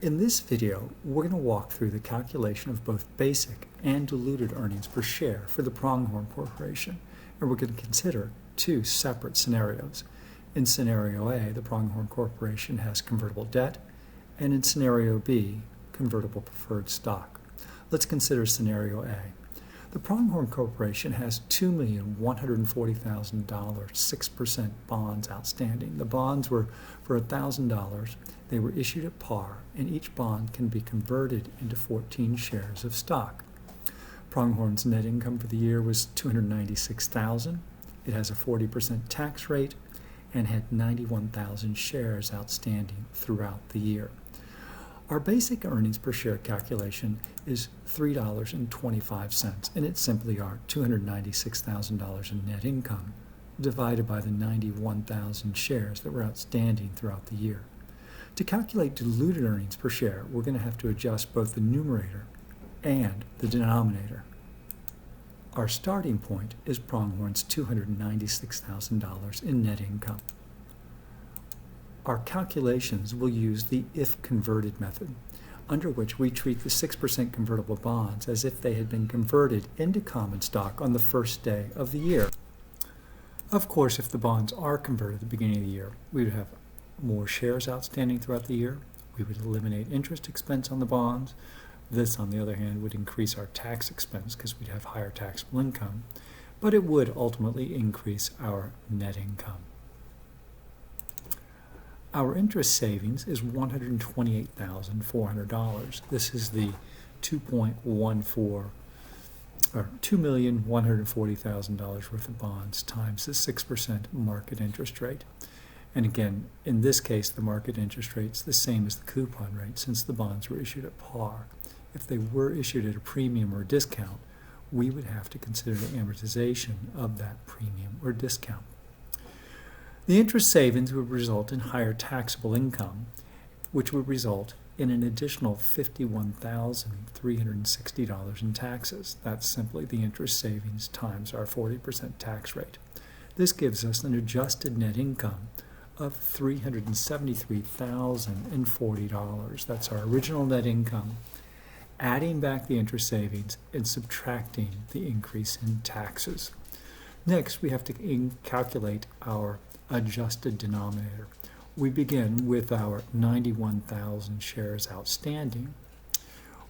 In this video, we're going to walk through the calculation of both basic and diluted earnings per share for the Pronghorn Corporation, and we're going to consider two separate scenarios. In Scenario A, the Pronghorn Corporation has convertible debt, and in Scenario B, convertible preferred stock. Let's consider Scenario A. The Pronghorn Corporation has $2,140,000 6% bonds outstanding. The bonds were for $1,000. They were issued at par, and each bond can be converted into 14 shares of stock. Pronghorn's net income for the year was $296,000. It has a 40% tax rate and had 91,000 shares outstanding throughout the year. Our basic earnings per share calculation is $3.25, and it's simply our $296,000 in net income divided by the 91,000 shares that were outstanding throughout the year. To calculate diluted earnings per share, we're going to have to adjust both the numerator and the denominator. Our starting point is Pronghorn's $296,000 in net income. Our calculations will use the if converted method, under which we treat the 6% convertible bonds as if they had been converted into common stock on the first day of the year. Of course, if the bonds are converted at the beginning of the year, we would have more shares outstanding throughout the year. We would eliminate interest expense on the bonds. This, on the other hand, would increase our tax expense because we'd have higher taxable income, but it would ultimately increase our net income. Our interest savings is $128,400. This is the $2,140,000 worth of bonds times the 6% market interest rate. And again, in this case, the market interest rate is the same as the coupon rate since the bonds were issued at par. If they were issued at a premium or discount, we would have to consider the amortization of that premium or discount. The interest savings would result in higher taxable income, which would result in an additional $51,360 in taxes. That's simply the interest savings times our 40% tax rate. This gives us an adjusted net income of $373,040. That's our original net income, adding back the interest savings and subtracting the increase in taxes. Next, we have to calculate our adjusted denominator. We begin with our 91,000 shares outstanding.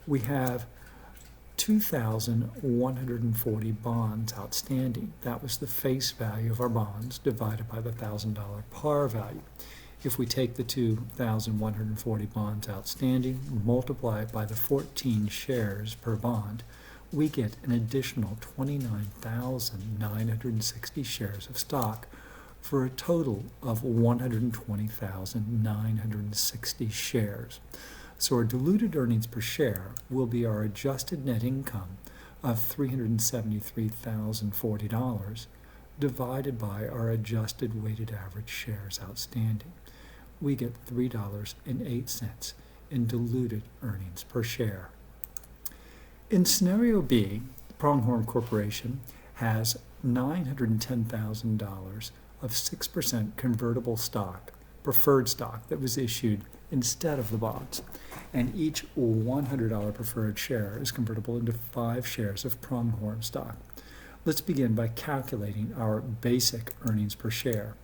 We have 2,140 bonds outstanding. That was the face value of our bonds divided by the $1,000 par value. If we take the 2,140 bonds outstanding, multiply it by the 14 shares per bond, we get an additional 29,960 shares of stock for a total of 120,960 shares. So our diluted earnings per share will be our adjusted net income of $373,040 divided by our adjusted weighted average shares outstanding. We get $3.08 in diluted earnings per share. In Scenario B, the Pronghorn Corporation has $910,000 of 6% convertible stock, preferred stock, that was issued instead of the bonds. And each $100 preferred share is convertible into 5 shares of Pronghorn stock. Let's begin by calculating our basic earnings per share.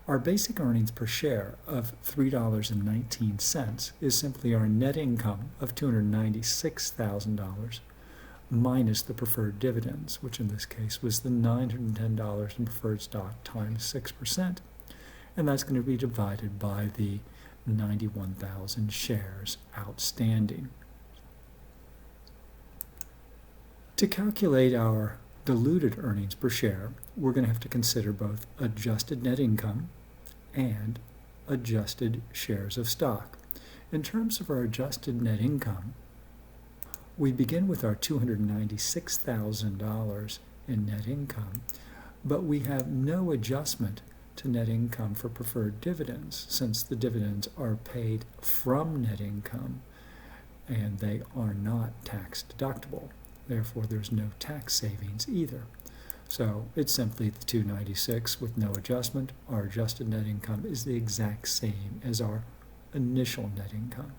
Our basic earnings per share of $3.19 is simply our net income of $296,000 minus the preferred dividends, which in this case was the $910 in preferred stock times 6%, and that's going to be divided by the 91,000 shares outstanding. To calculate our diluted earnings per share, we're going to have to consider both adjusted net income and adjusted shares of stock. In terms of our adjusted net income, we begin with our $296,000 in net income, but we have no adjustment to net income for preferred dividends since the dividends are paid from net income and they are not tax deductible. Therefore, there's no tax savings either. So it's simply the $296 with no adjustment. Our adjusted net income is the exact same as our initial net income.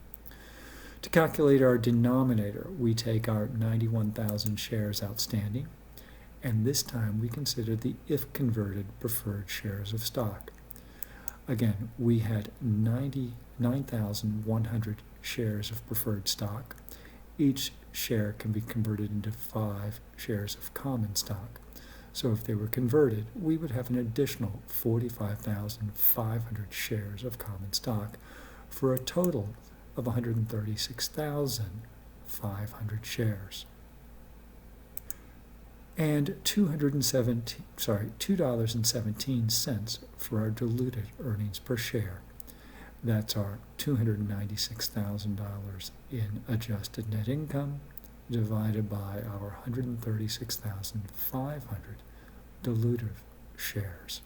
To calculate our denominator, we take our 91,000 shares outstanding, and this time we consider the if converted preferred shares of stock. Again, we had 99,100 shares of preferred stock. Each share can be converted into 5 shares of common stock. So if they were converted, we would have an additional 45,500 shares of common stock for a total of 136,500 shares. And $2.17 for our diluted earnings per share. That's our $296,000 in adjusted net income divided by our 136,500 diluted shares.